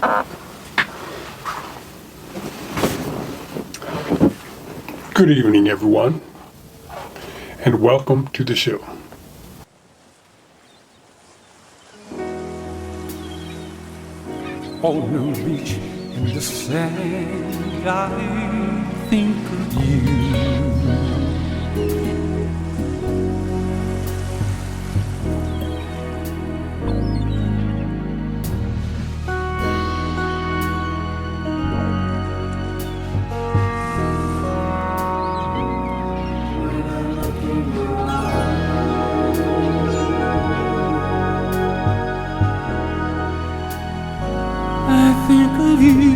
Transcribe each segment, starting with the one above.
Good evening, everyone, and welcome to the show. On the beach in the sand, I think of you. I think of you.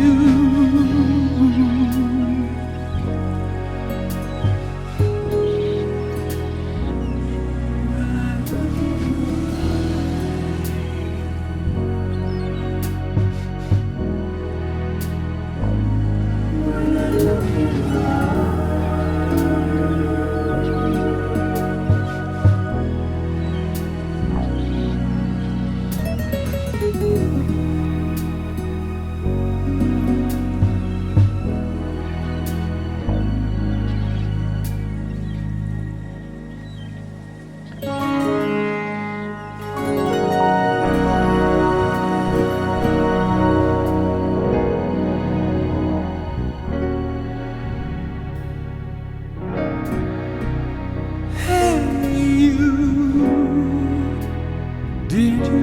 Did you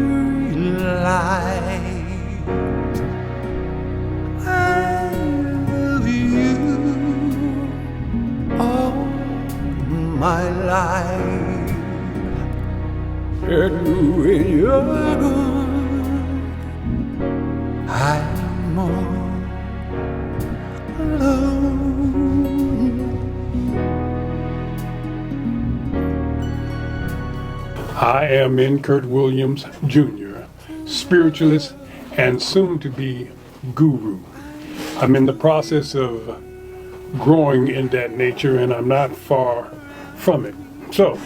realize I love you all my life? And when you're gone, I'm all alone. I am Curt Williams Jr., spiritualist and soon to be guru. I'm in the process of growing in that nature and I'm not far from it. So,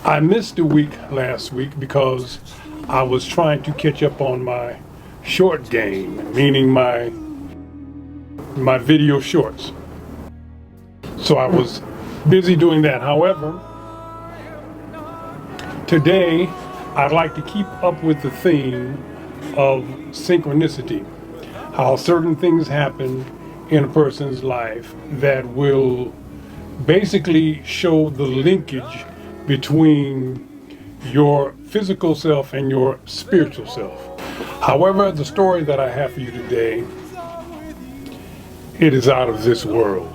I missed a week last week because I was trying to catch up on my short game, meaning my video shorts. So I was busy doing that. However, today, I'd like to keep up with the theme of synchronicity, how certain things happen in a person's life that will basically show the linkage between your physical self and your spiritual self. However, the story that I have for you today, it is out of this world.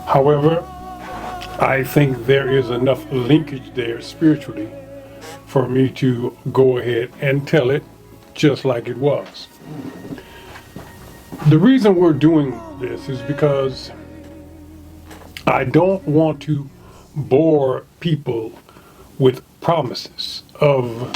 However, I think there is enough linkage there spiritually for me to go ahead and tell it just like it was. The reason we're doing this is because I don't want to bore people with promises of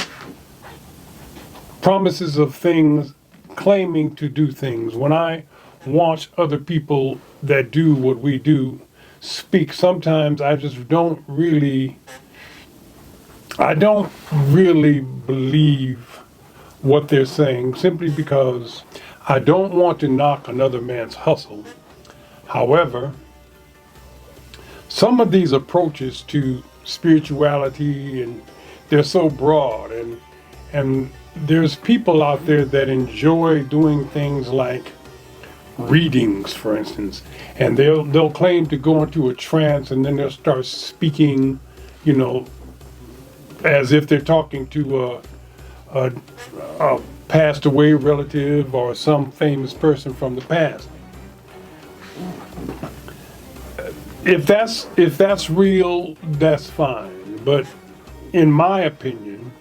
things, claiming to do things. When I watch other people that do what we do speak, sometimes I just don't really believe what they're saying, simply because I don't want to knock another man's hustle. However, some of these approaches to spirituality, and they're so broad, and there's people out there that enjoy doing things like readings, for instance, and they'll claim to go into a trance and then they'll start speaking, as if they're talking to a passed away relative or some famous person from the past. If that's real, that's fine. But in my opinion,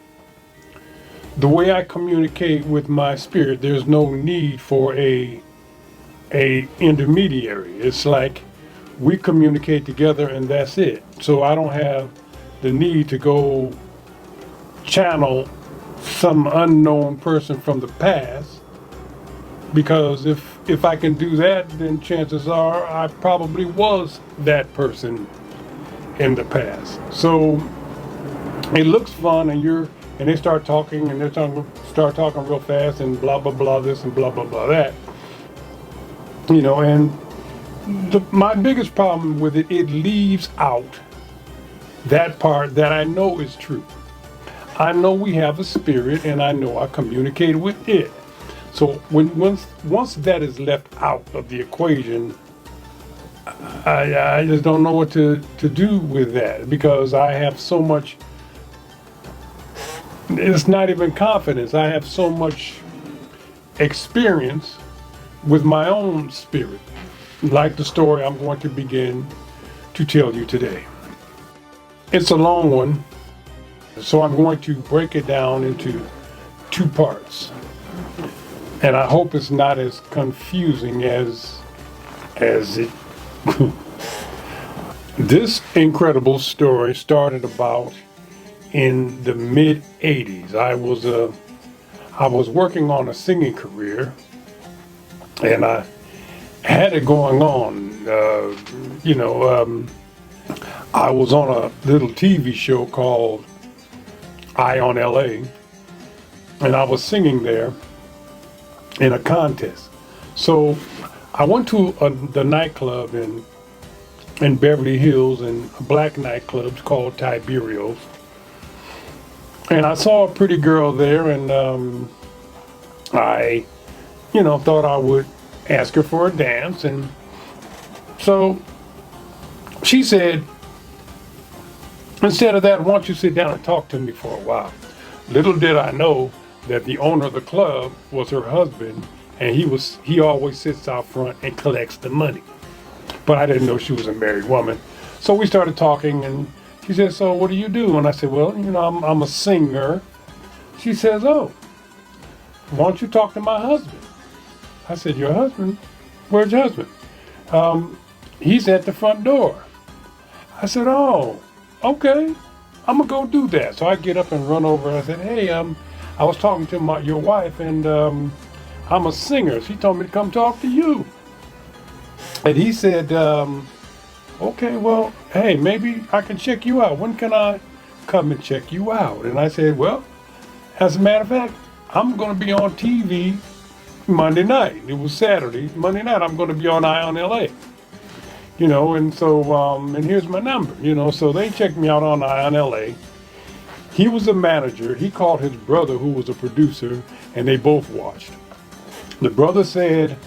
the way I communicate with my spirit, there's no need for a intermediary. It's like we communicate together and that's it. So I don't have the need to go channel some unknown person from the past, because if I can do that, then chances are I probably was that person in the past. So it looks fun, and they start talking, and they're talking start talking real fast and blah, blah, blah, this and blah, blah, blah, that. You know, and my biggest problem with it, it leaves out that part that I know is true. I know we have a spirit, and I know I communicate with it. So once that is left out of the equation, I just don't know what to do with that, because I have so much. It's not even confidence. I have so much experience with my own spirit, like the story I'm going to begin to tell you today. It's a long one, so I'm going to break it down into 2 parts. And I hope it's not as confusing as it. This incredible story started about in the mid 80s. I was working on a singing career, and I had it going on. I was on a little TV show called Eye on LA, and I was singing there in a contest. So I went to the nightclub in Beverly Hills, and a black nightclub called Tiberios. And I saw a pretty girl there, and I, thought I would ask her for a dance. And so she said, instead of that, why don't you sit down and talk to me for a while? Little did I know that the owner of the club was her husband, and he always sits out front and collects the money. But I didn't know she was a married woman. So we started talking, and she said, "So what do you do?" And I said, "Well, I'm a singer." She says, "Oh, why don't you talk to my husband?" I said, "Your husband? Where's your husband?" "He's at the front door." I said, "Oh, okay, I'm gonna go do that." So I get up and run over, and I said, "Hey, I was talking to your wife, and I'm a singer. She told me to come talk to you." And he said, "Okay, well, hey, maybe I can check you out. When can I come and check you out?" And I said, "Well, as a matter of fact, I'm going to be on TV Monday night." It was Saturday. Monday night, I'm going to be on Eye on LA. And so, and here's my number, so they checked me out on Eye on LA. He was a manager. He called his brother, who was a producer, and they both watched. The brother said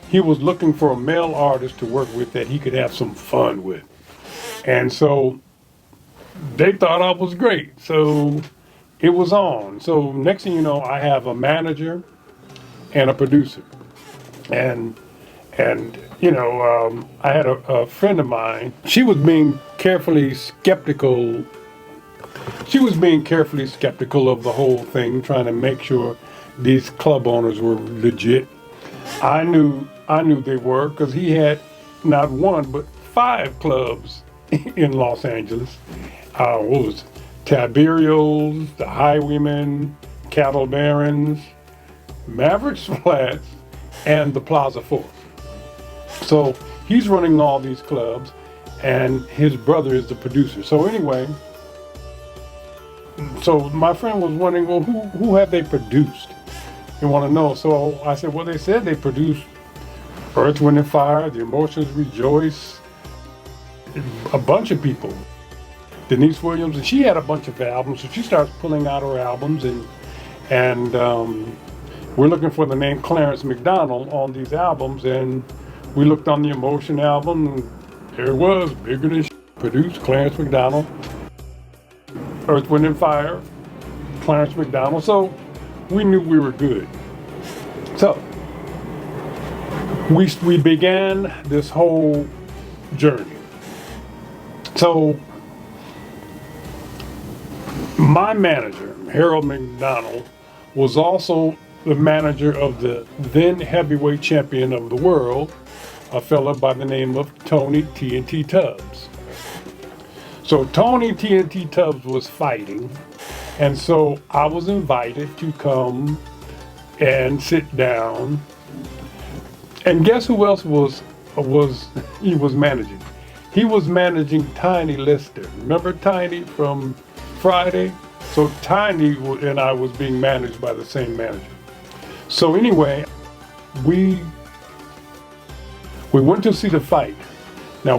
he was looking for a male artist to work with that he could have some fun with. And so they thought I was great. So it was on. So next thing you know, I have a manager and a producer. And I had a friend of mine. She was being carefully skeptical. She was being carefully skeptical of the whole thing, trying to make sure these club owners were legit. I knew they were, because he had not 1 but 5 clubs in Los Angeles. What was it? Tiberios, the Highwaymen, Cattle Barons, Mavericks Flats, and the Plaza 4. So he's running all these clubs, and his brother is the producer. So anyway, so my friend was wondering, well, who have they produced? You want to know. So I said, well, they said they produced Earth, Wind and Fire, The Emotions Rejoice, a bunch of people. Denise Williams, and she had a bunch of albums, so she starts pulling out her albums, and we're looking for the name Clarence McDonald on these albums, and we looked on the Emotion album, and there it was, Bigger Than produced Clarence McDonald. Earth, Wind and Fire, Clarence McDonald. So we knew we were good. So we began this whole journey. So my manager, Harold McDonald, was also the manager of the then heavyweight champion of the world, a fella by the name of Tony TNT Tubbs. So Tony TNT Tubbs was fighting, and so I was invited to come and sit down. And guess who else he was managing? He was managing Tiny Lister. Remember Tiny from Friday? So Tiny and I was being managed by the same manager. So anyway, we went to see the fight. Now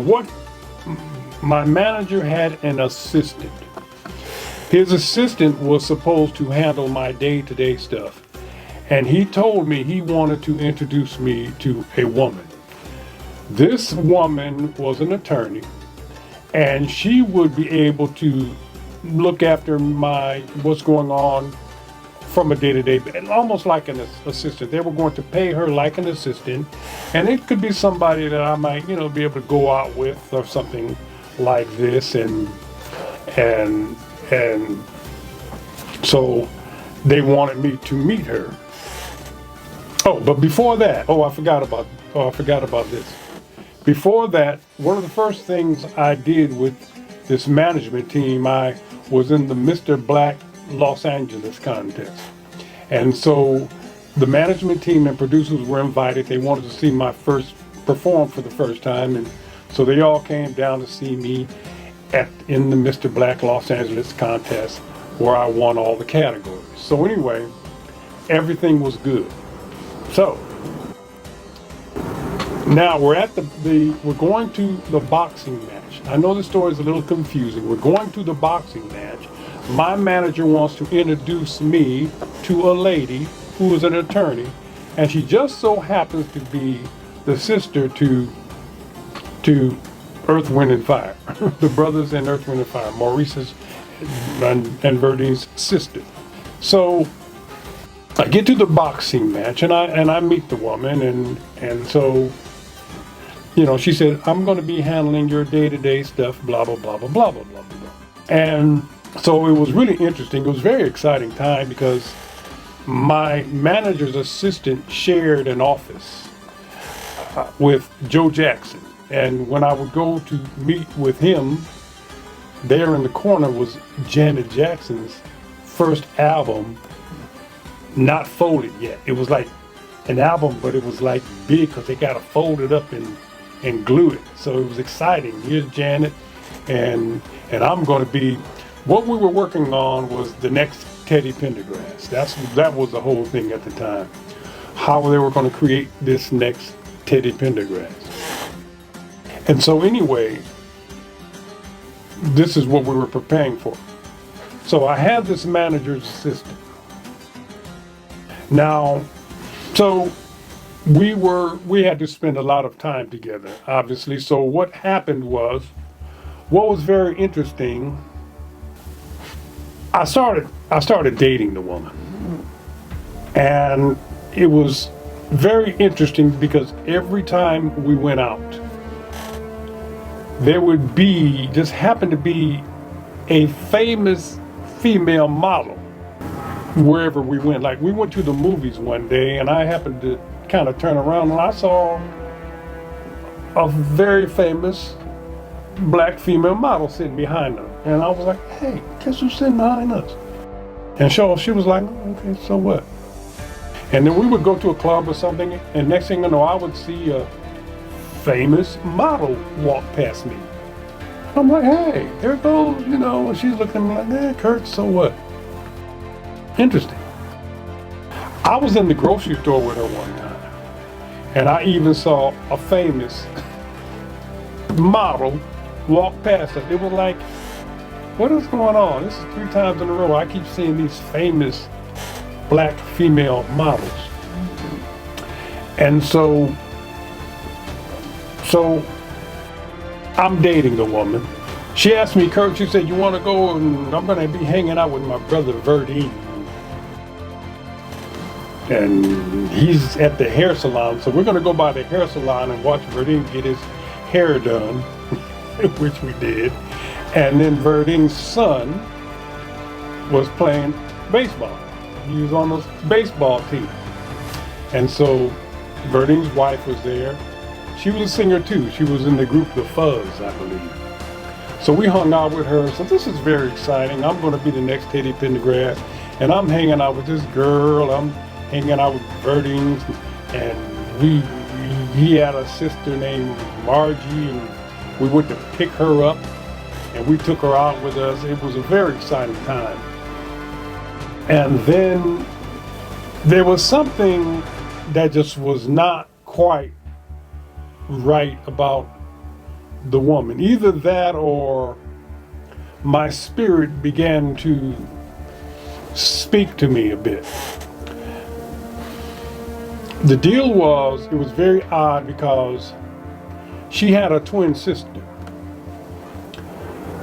my manager had an assistant. His assistant was supposed to handle my day-to-day stuff. And he told me he wanted to introduce me to a woman. This woman was an attorney, and she would be able to look after what's going on from a day-to-day, almost like an assistant. They were going to pay her like an assistant, and it could be somebody that I might, be able to go out with or something like this, and so they wanted me to meet her. Oh, but before that, I forgot about this. Before that, one of the first things I did with this management team, I was in the Mr. Black Los Angeles contest. And so the management team and producers were invited. They wanted to see my first perform for the first time. And so they all came down to see me in the Mr. Black Los Angeles contest, where I won all the categories. So anyway, everything was good. So now we're at we're going to the boxing match. I know the story is a little confusing. We're going to the boxing match. My manager wants to introduce me to a lady who is an attorney, and she just so happens to be the sister to Earth, Wind, and Fire, the brothers in Earth, Wind, and Fire, Maurice's and Verdine's sister. So I get to the boxing match, and I meet the woman, and so, she said, I'm going to be handling your day-to-day stuff, blah, blah, blah, blah, blah, blah, blah, blah. And so it was really interesting. It was a very exciting time because my manager's assistant shared an office with Joe Jackson. And when I would go to meet with him, there in the corner was Janet Jackson's first album, not folded yet. It was like an album, but it was like big because they got to fold it up and glue it. So it was exciting. Here's Janet, and I'm going to be. What we were working on was the next Teddy Pendergrass. That was the whole thing at the time. How they were going to create this next Teddy Pendergrass. And so anyway, this is what we were preparing for. So I had this manager's assistant. Now, so we had to spend a lot of time together, obviously. So what happened was, what was very interesting, I started dating the woman. And it was very interesting because every time we went out, there would just happened to be a famous female model wherever we went. Like we went to the movies one day, and I happened to kind of turn around and I saw a very famous black female model sitting behind her. And I was like, hey, guess who's sitting behind us? And so she was like, okay, so what? And then we would go to a club or something, and next thing I know, I would see a famous model walk past me. I'm like, hey, there it goes, and she's looking at me like, Curt, so what? Interesting. I was in the grocery store with her one time, and I even saw a famous model walk past us. It was like, what is going on? This is 3 times in a row. I keep seeing these famous black female models. And so I'm dating the woman. She asked me, Curt, she said, you want to go? And I'm going to be hanging out with my brother Verdine. And he's at the hair salon. So we're going to go by the hair salon and watch Verdine get his hair done, which we did. And then Verdine's son was playing baseball. He was on the baseball team. And so Verdine's wife was there. She was a singer too. She was in the group The Fuzz, I believe. So we hung out with her. So this is very exciting. I'm going to be the next Teddy Pendergrass. And I'm hanging out with this girl. I'm hanging out with Verdine's. And he had a sister named Margie. And we went to pick her up. And we took her out with us. It was a very exciting time. And then there was something that just was not quite right about the woman. Either that or my spirit began to speak to me a bit. The deal was, it was very odd because she had a twin sister.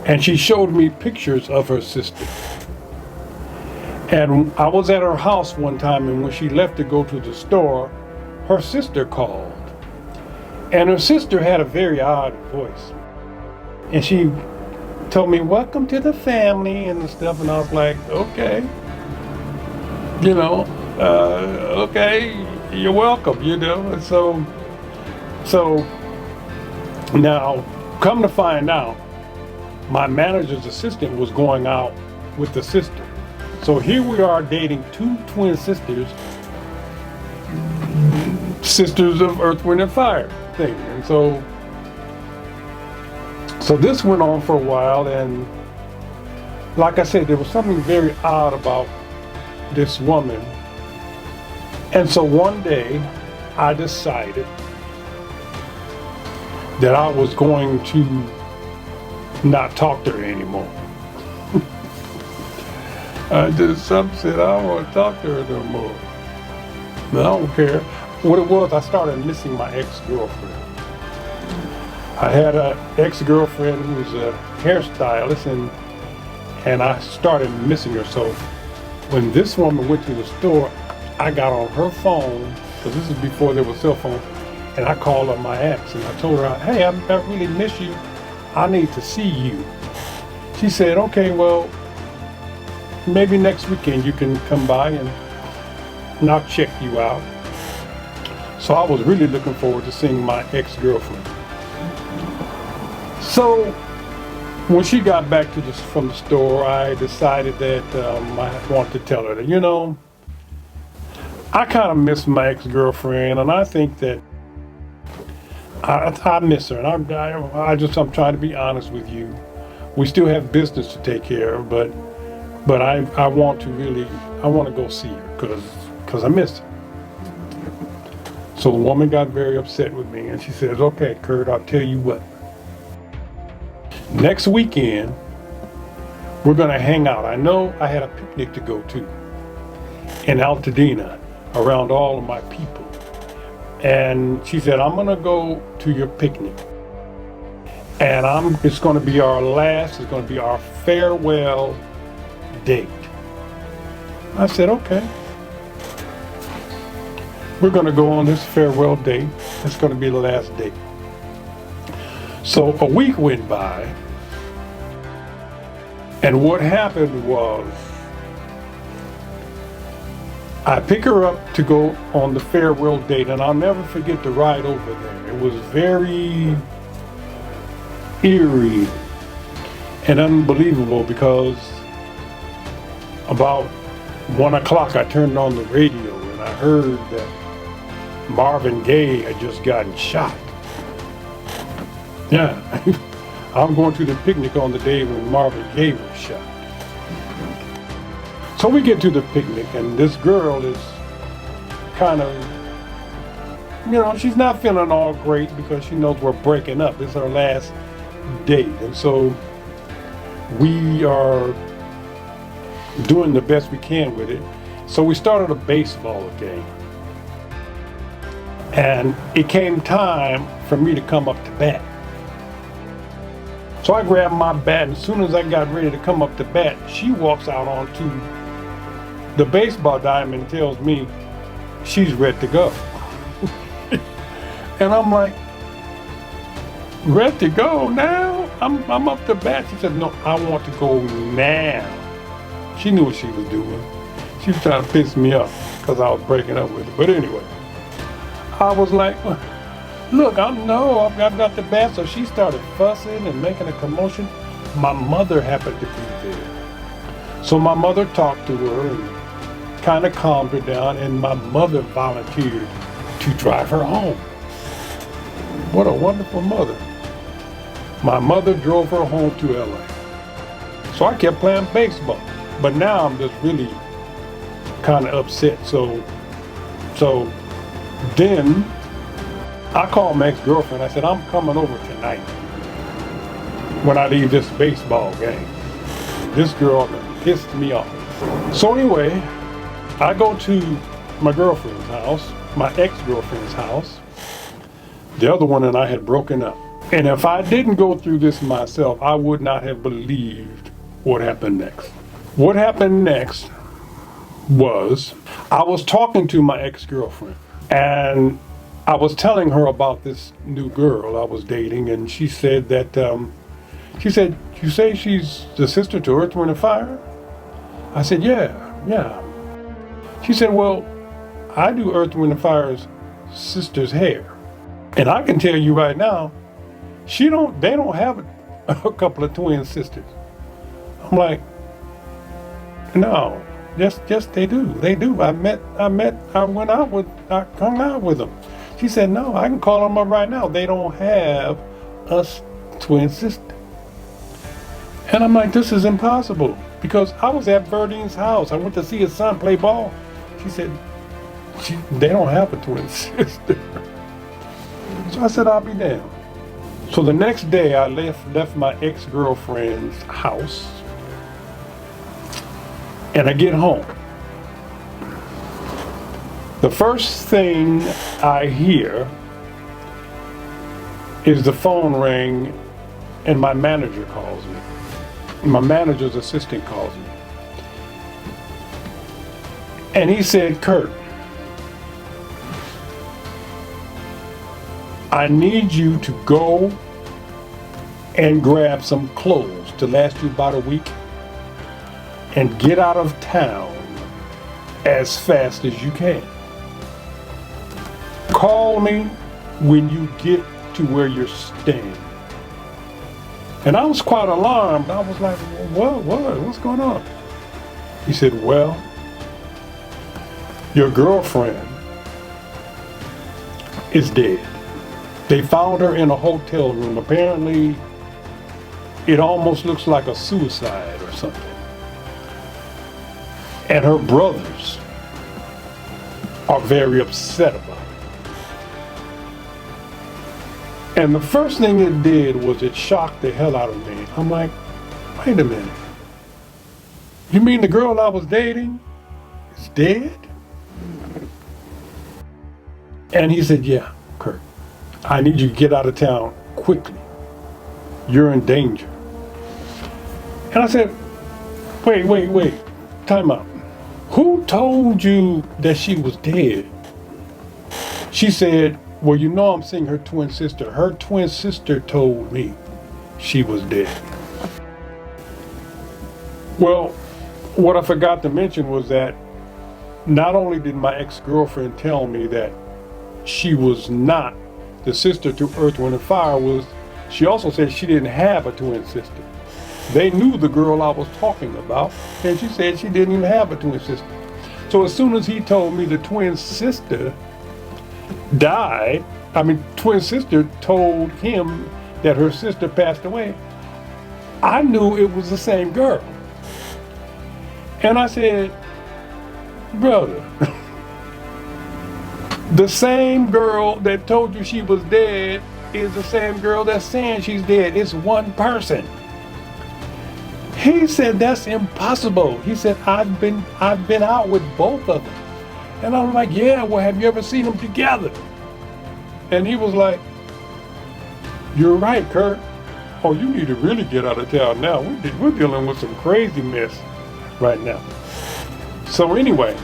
And she showed me pictures of her sister. And I was at her house one time, and when she left to go to the store, her sister called. And her sister had a very odd voice. And she told me, "Welcome to the family," and stuff. And I was like, okay. You know, okay, you're welcome, you know. And so now, come to find out, my manager's assistant was going out with the sister. So here we are dating two twin sisters, sisters of Earth, Wind, and Fire thing. And so this went on for a while, and like I said, there was something very odd about this woman. And so one day I decided that I was going to not talk to her anymore. I just said, I don't want to talk to her no more. I don't care. What it was, I started missing my ex-girlfriend. I had an ex-girlfriend who was a hairstylist, and I started missing her. So when this woman went to the store, I got on her phone, because this is before there was cell phone, and I called up my ex, and I told her, "Hey, I really miss you. I need to see you." She said, "Okay, well, maybe next weekend you can come by and I'll check you out." So I was really looking forward to seeing my ex-girlfriend. So when she got back from the store, I decided that I wanted to tell her that, you know, I kind of miss my ex-girlfriend, and I think that I miss her, and I'm trying to be honest with you. We still have business to take care of, but I want to go see her because I miss her. So the woman got very upset with me, and she says, "Okay, Curt, I'll tell you what. Next weekend, we're going to hang out. I know I had a picnic to go to in Altadena around all of my people." And she said, "I'm going to go to your picnic. And it's going to be it's going to be our farewell date." I said, "Okay. We're going to go on this farewell date. It's going to be the last date." So a week went by, and what happened was, I pick her up to go on the farewell date, and I'll never forget the ride over there. It was very eerie and unbelievable because about 1 o'clock I turned on the radio and I heard that Marvin Gaye had just gotten shot. Yeah, I'm going to the picnic on the day when Marvin Gaye was shot. So we get to the picnic, and this girl is kind of, you know, she's not feeling all great because she knows we're breaking up. It's her last date. And so we are doing the best we can with it. So we started a baseball game. And it came time for me to come up to bat. So I grabbed my bat, and as soon as I got ready to come up to bat, she walks out onto the baseball diamond and tells me she's ready to go. And I'm like, "Ready to go now? I'm up to bat." She said, "No, I want to go now." She knew what she was doing. She was trying to piss me off because I was breaking up with her. But anyway, I was like, "Look, I've got the bat." So she started fussing and making a commotion. My mother happened to be there. So my mother talked to her and kind of calmed her down, and my mother volunteered to drive her home. What a wonderful mother. My mother drove her home to LA. So I kept playing baseball. But now I'm just really kind of upset. So then I called my ex-girlfriend. I said, I'm coming over tonight when I leave this baseball game. This girl pissed me off. So anyway, I go to my girlfriend's house, my ex-girlfriend's house. The other one and I had broken up. And if I didn't go through this myself, I would not have believed what happened next. What happened next was I was talking to my ex-girlfriend and I was telling her about this new girl I was dating, and she said that, you say she's the sister to Earth, Wind & Fire? I said, yeah. She said, well, I do Earth, Wind & Fire's sister's hair. And I can tell you right now, they don't have a couple of twin sisters. I'm like, no, yes, they do. They do. I hung out with them. She said, no, I can call them up right now. They don't have us twin sisters. And I'm like, this is impossible, because I was at Verdine's house. I went to see his son play ball. She said, they don't have a twin sister. So I said, I'll be damned. So the next day I left my ex-girlfriend's house, and I get home. The first thing I hear is the phone ring, and my manager calls me. My manager's assistant calls me. And he said, Curt, I need you to go and grab some clothes to last you about a week and get out of town as fast as you can. Call me when you get to where you're staying. And I was quite alarmed. I was like, what's going on? He said, well, your girlfriend is dead. They found her in a hotel room. Apparently, it almost looks like a suicide or something. And her brothers are very upset about it. And the first thing it did was it shocked the hell out of me. I'm like, wait a minute. You mean the girl I was dating is dead? And he said, yeah, Curt, I need you to get out of town quickly. You're in danger. And I said, wait, time out. Who told you that she was dead? She said, well, you know I'm seeing her twin sister. Her twin sister told me she was dead. Well, what I forgot to mention was that not only did my ex-girlfriend tell me that she was not the sister to Earth, Wind & Fire, she also said she didn't have a twin sister. They knew the girl I was talking about, and she said she didn't even have a twin sister. So as soon as he told me the twin sister died, twin sister told him that her sister passed away, I knew it was the same girl. And I said, brother, the same girl that told you she was dead is the same girl that's saying she's dead. It's one person. He said, that's impossible. He said, I've been out with both of them. And I'm like, yeah, well, have you ever seen them together? And he was like, you're right, Curt. Oh, you need to really get out of town now. We're dealing with some crazy mess right now. So anyway,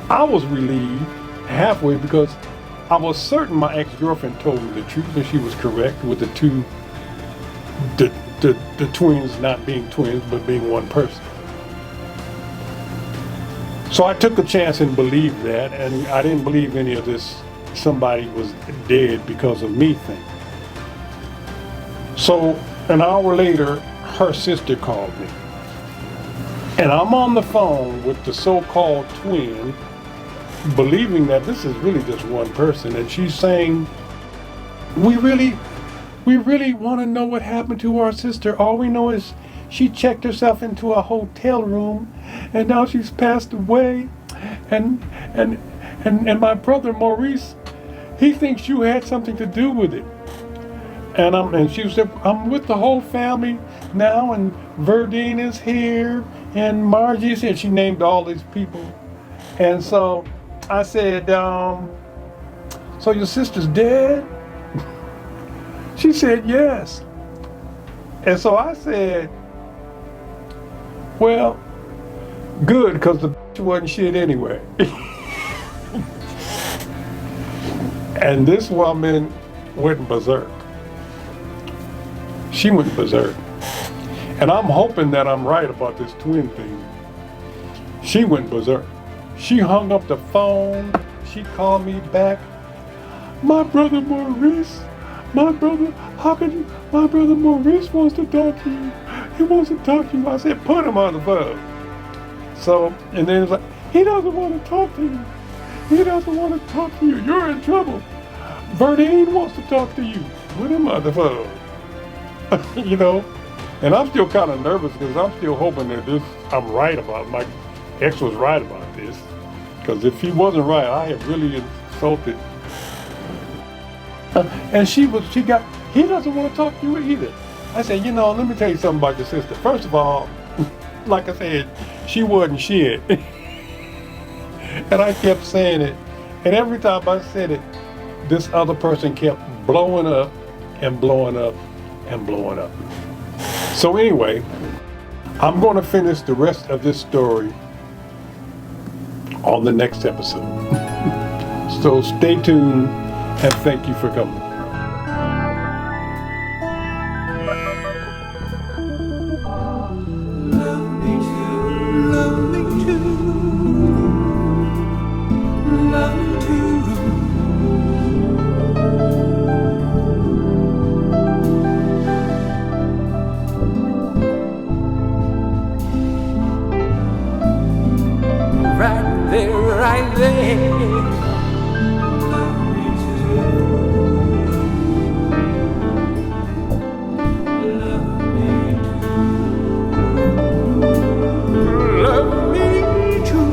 I was relieved halfway because I was certain my ex-girlfriend told me the truth and she was correct with the twins not being twins but being one person. So I took a chance and believed that, and I didn't believe any of this somebody was dead because of me thing. So an hour later, her sister called me. And I'm on the phone with the so-called twin, believing that this is really just one person. And she's saying, we really want to know what happened to our sister. All we know is She checked herself into a hotel room, and now she's passed away. And and and my brother Maurice, he thinks you had something to do with it. And she said, I'm with the whole family now, and Verdine is here, and Margie's here. She named all these people. And so I said, so your sister's dead? She said, yes. And so I said, well, good, because the wasn't shit anyway. And this woman went berserk. She went berserk. And I'm hoping that I'm right about this twin thing. She went berserk. She hung up the phone. She called me back. My brother Maurice, my brother Maurice wants to talk to you. He wants to talk to you. I said, put him on the phone. So, and then it's like, he doesn't want to talk to you. He doesn't want to talk to you. You're in trouble. Verdine wants to talk to you. Put him on the phone. You know? And I'm still kind of nervous because I'm still hoping that I'm right about, my ex was right about this. Because if he wasn't right, I have really insulted. And he doesn't want to talk to you either. I said, let me tell you something about your sister. First of all, like I said, she wasn't shit. And I kept saying it. And every time I said it, this other person kept blowing up and blowing up and blowing up. So anyway, I'm going to finish the rest of this story on the next episode. So stay tuned and thank you for coming. Right there. Love me too.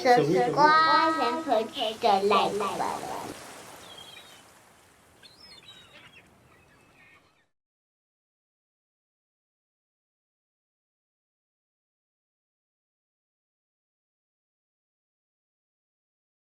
Subscribe and put the like button.